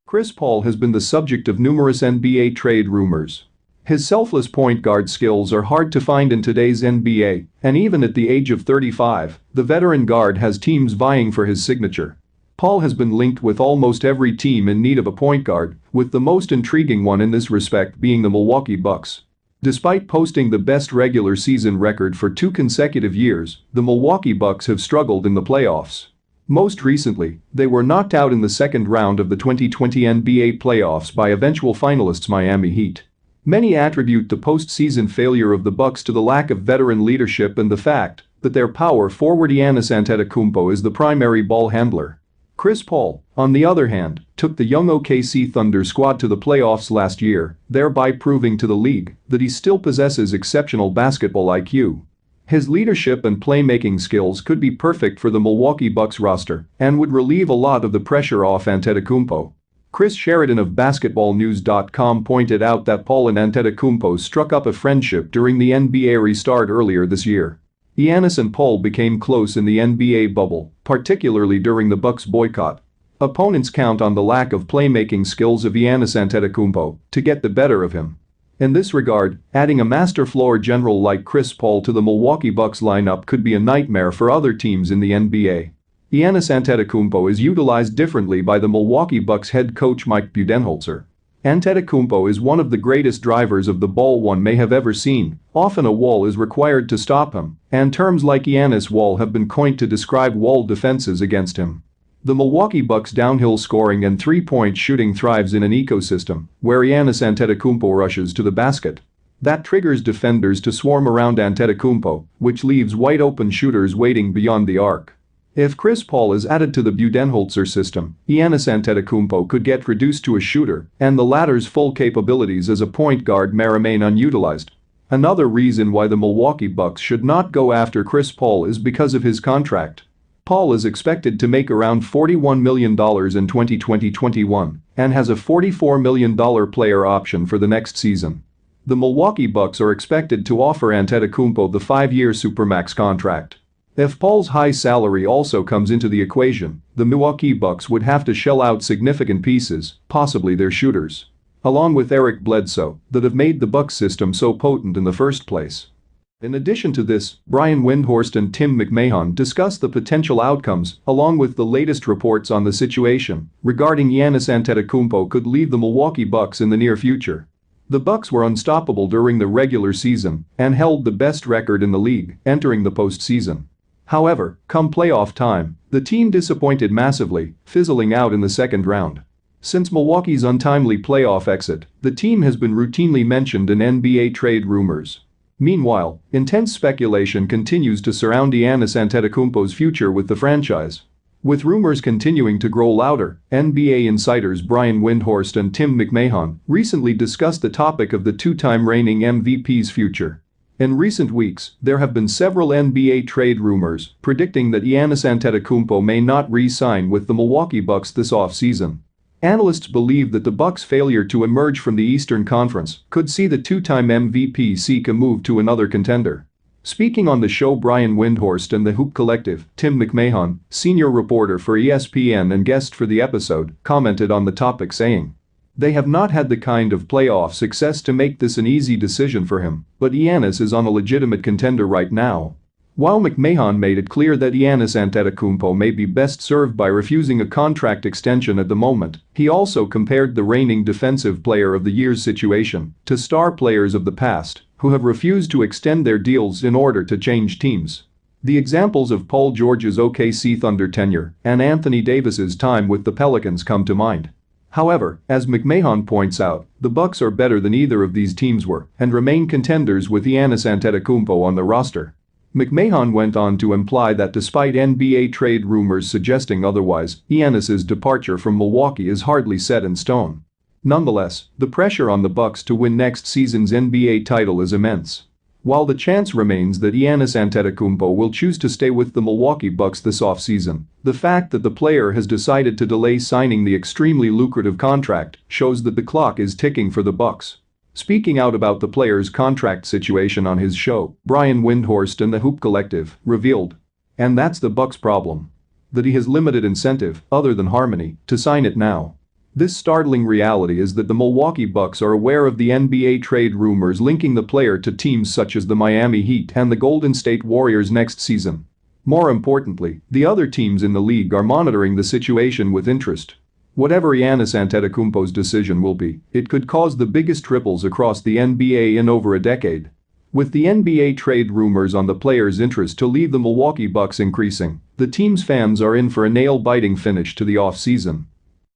Chris Paul has been the subject of numerous NBA trade rumors. His selfless point guard skills are hard to find in today's NBA, and even at the age of 35, the veteran guard has teams vying for his signature. Paul has been linked with almost every team in need of a point guard, with the most intriguing one in this respect being the Milwaukee Bucks. Despite posting the best regular season record for 2 consecutive years, the Milwaukee Bucks have struggled in the playoffs. Most recently, they were knocked out in the second round of the 2020 NBA playoffs by eventual finalists Miami Heat. Many attribute the postseason failure of the Bucks to the lack of veteran leadership and the fact that their power forward Giannis Antetokounmpo is the primary ball handler. Chris Paul, on the other hand, took the young OKC Thunder squad to the playoffs last year, thereby proving to the league that he still possesses exceptional basketball IQ. His leadership and playmaking skills could be perfect for the Milwaukee Bucks roster and would relieve a lot of the pressure off Antetokounmpo. Chris Sheridan of BasketballNews.com pointed out that Paul and Antetokounmpo struck up a friendship during the NBA restart earlier this year. Giannis and Paul became close in the NBA bubble, particularly during the Bucks boycott. Opponents count on the lack of playmaking skills of Giannis Antetokounmpo to get the better of him. In this regard, adding a master floor general like Chris Paul to the Milwaukee Bucks lineup could be a nightmare for other teams in the NBA. Giannis Antetokounmpo is utilized differently by the Milwaukee Bucks head coach Mike Budenholzer. Antetokounmpo is one of the greatest drivers of the ball one may have ever seen. Often a wall is required to stop him, and terms like Giannis wall have been coined to describe wall defenses against him. The Milwaukee Bucks' downhill scoring and three-point shooting thrives in an ecosystem where Giannis Antetokounmpo rushes to the basket. That triggers defenders to swarm around Antetokounmpo, which leaves wide-open shooters waiting beyond the arc. If Chris Paul is added to the Budenholzer system, Giannis Antetokounmpo could get reduced to a shooter, and the latter's full capabilities as a point guard may remain unutilized. Another reason why the Milwaukee Bucks should not go after Chris Paul is because of his contract. Paul is expected to make around $41 million in 2020-21 and has a $44 million player option for the next season. The Milwaukee Bucks are expected to offer Antetokounmpo the 5-year Supermax contract. If Paul's high salary also comes into the equation, the Milwaukee Bucks would have to shell out significant pieces, possibly their shooters, along with Eric Bledsoe, that have made the Bucks system so potent in the first place. In addition to this, Brian Windhorst and Tim McMahon discuss the potential outcomes along with the latest reports on the situation regarding Giannis Antetokounmpo could leave the Milwaukee Bucks in the near future. The Bucks were unstoppable during the regular season and held the best record in the league entering the postseason. However, come playoff time, the team disappointed massively, fizzling out in the second round. Since Milwaukee's untimely playoff exit, the team has been routinely mentioned in NBA trade rumors. Meanwhile, intense speculation continues to surround Giannis Antetokounmpo's future with the franchise. With rumors continuing to grow louder, NBA insiders Brian Windhorst and Tim McMahon recently discussed the topic of the two-time reigning MVP's future. In recent weeks, there have been several NBA trade rumors predicting that Giannis Antetokounmpo may not re-sign with the Milwaukee Bucks this offseason. Analysts believe that the Bucks' failure to emerge from the Eastern Conference could see the two-time MVP seek a move to another contender. Speaking on the show, Brian Windhorst and the Hoop Collective, Tim McMahon, senior reporter for ESPN and guest for the episode, commented on the topic saying, "They have not had the kind of playoff success to make this an easy decision for him, but Giannis is on a legitimate contender right now." While McMahon made it clear that Giannis Antetokounmpo may be best served by refusing a contract extension at the moment, he also compared the reigning Defensive Player of the Year's situation to star players of the past who have refused to extend their deals in order to change teams. The examples of Paul George's OKC Thunder tenure and Anthony Davis's time with the Pelicans come to mind. However, as McMahon points out, the Bucks are better than either of these teams were and remain contenders with Giannis Antetokounmpo on the roster. McMahon went on to imply that despite NBA trade rumors suggesting otherwise, Giannis's departure from Milwaukee is hardly set in stone. Nonetheless, the pressure on the Bucks to win next season's NBA title is immense. While the chance remains that Giannis Antetokounmpo will choose to stay with the Milwaukee Bucks this offseason, the fact that the player has decided to delay signing the extremely lucrative contract shows that the clock is ticking for the Bucks. Speaking out about the player's contract situation on his show, Brian Windhorst and the Hoop Collective revealed. And that's the Bucks' problem. That he has limited incentive, other than harmony, to sign it now. This startling reality is that the Milwaukee Bucks are aware of the NBA trade rumors linking the player to teams such as the Miami Heat and the Golden State Warriors next season. More importantly, the other teams in the league are monitoring the situation with interest. Whatever Giannis Antetokounmpo's decision will be, it could cause the biggest ripples across the NBA in over a decade. With the NBA trade rumors on the player's interest to leave the Milwaukee Bucks increasing, the team's fans are in for a nail-biting finish to the offseason.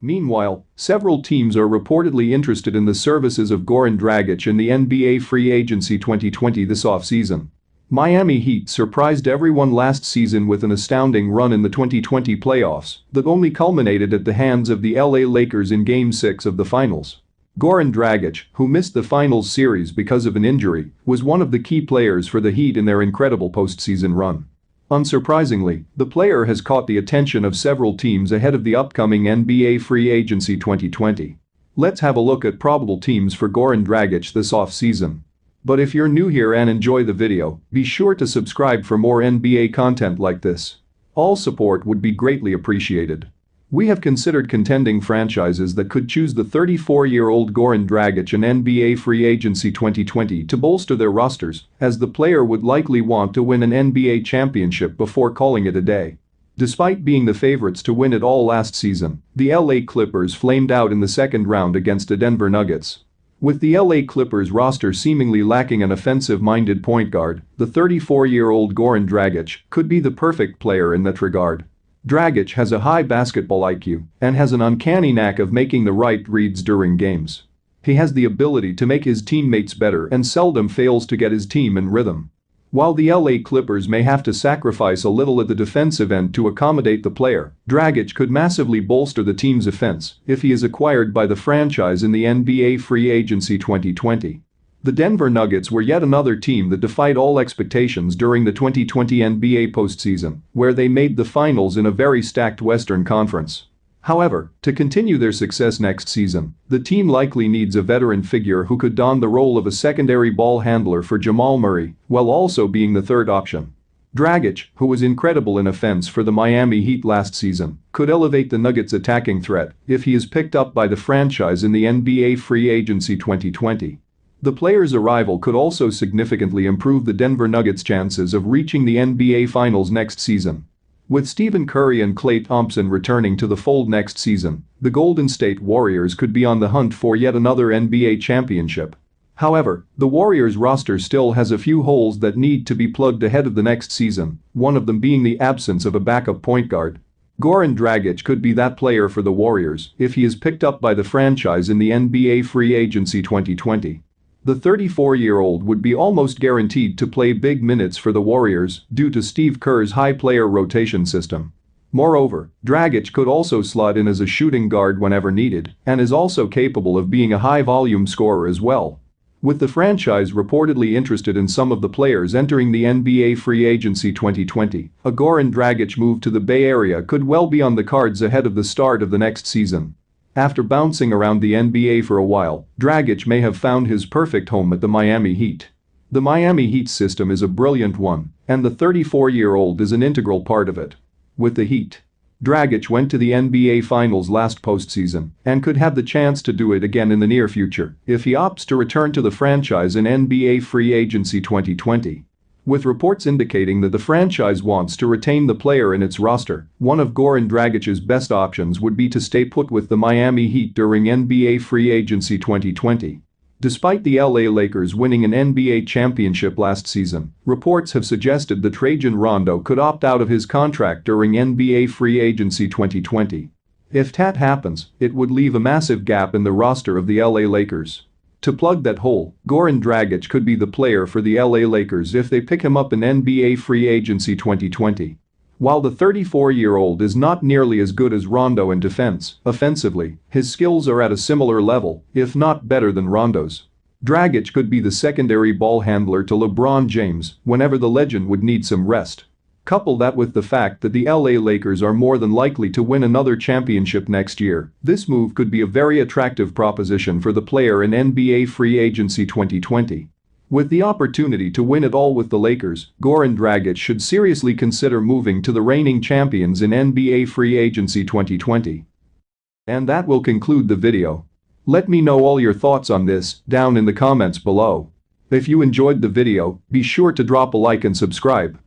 Meanwhile, several teams are reportedly interested in the services of Goran Dragic in the NBA free agency 2020 this offseason. Miami Heat surprised everyone last season with an astounding run in the 2020 playoffs that only culminated at the hands of the LA Lakers in Game 6 of the finals. Goran Dragic, who missed the finals series because of an injury, was one of the key players for the Heat in their incredible postseason run. Unsurprisingly, the player has caught the attention of several teams ahead of the upcoming NBA free agency 2020. Let's have a look at probable teams for Goran Dragic this offseason. But if you're new here and enjoy the video, be sure to subscribe for more NBA content like this. All support would be greatly appreciated. We have considered contending franchises that could choose the 34-year-old Goran Dragic in NBA free agency 2020 to bolster their rosters, as the player would likely want to win an NBA championship before calling it a day. Despite being the favorites to win it all last season, the LA Clippers flamed out in the second round against the Denver Nuggets. With the LA Clippers roster seemingly lacking an offensive-minded point guard, the 34-year-old Goran Dragic could be the perfect player in that regard. Dragic has a high basketball IQ and has an uncanny knack of making the right reads during games. He has the ability to make his teammates better and seldom fails to get his team in rhythm. While the LA Clippers may have to sacrifice a little at the defensive end to accommodate the player, Dragic could massively bolster the team's offense if he is acquired by the franchise in the NBA free agency 2020. The Denver Nuggets were yet another team that defied all expectations during the 2020 NBA postseason, where they made the finals in a very stacked Western Conference. However, to continue their success next season, the team likely needs a veteran figure who could don the role of a secondary ball handler for Jamal Murray, while also being the third option. Dragic, who was incredible in offense for the Miami Heat last season, could elevate the Nuggets' attacking threat if he is picked up by the franchise in the NBA free agency 2020. The player's arrival could also significantly improve the Denver Nuggets' chances of reaching the NBA Finals next season. With Stephen Curry and Klay Thompson returning to the fold next season, the Golden State Warriors could be on the hunt for yet another NBA championship. However, the Warriors' roster still has a few holes that need to be plugged ahead of the next season, one of them being the absence of a backup point guard. Goran Dragic could be that player for the Warriors if he is picked up by the franchise in the NBA free agency 2020. The 34-year-old would be almost guaranteed to play big minutes for the Warriors due to Steve Kerr's high player rotation system. Moreover, Dragic could also slot in as a shooting guard whenever needed and is also capable of being a high-volume scorer as well. With the franchise reportedly interested in some of the players entering the NBA free agency 2020, a Goran Dragic move to the Bay Area could well be on the cards ahead of the start of the next season. After bouncing around the NBA for a while, Dragic may have found his perfect home at the Miami Heat. The Miami Heat system is a brilliant one, and the 34-year-old is an integral part of it. With the Heat, Dragic went to the NBA Finals last postseason and could have the chance to do it again in the near future if he opts to return to the franchise in NBA free agency 2020. With reports indicating that the franchise wants to retain the player in its roster, one of Goran Dragic's best options would be to stay put with the Miami Heat during NBA free agency 2020. Despite the LA Lakers winning an NBA championship last season, reports have suggested that Rajon Rondo could opt out of his contract during NBA free agency 2020. If that happens, it would leave a massive gap in the roster of the LA Lakers. To plug that hole, Goran Dragic could be the player for the LA Lakers if they pick him up in NBA free agency 2020. While the 34-year-old is not nearly as good as Rondo in defense, offensively, his skills are at a similar level, if not better than Rondo's. Dragic could be the secondary ball handler to LeBron James whenever the legend would need some rest. Couple that with the fact that the LA Lakers are more than likely to win another championship next year, this move could be a very attractive proposition for the player in NBA free agency 2020. With the opportunity to win it all with the Lakers, Goran Dragic should seriously consider moving to the reigning champions in NBA free agency 2020. And that will conclude the video. Let me know all your thoughts on this down in the comments below. If you enjoyed the video, be sure to drop a like and subscribe.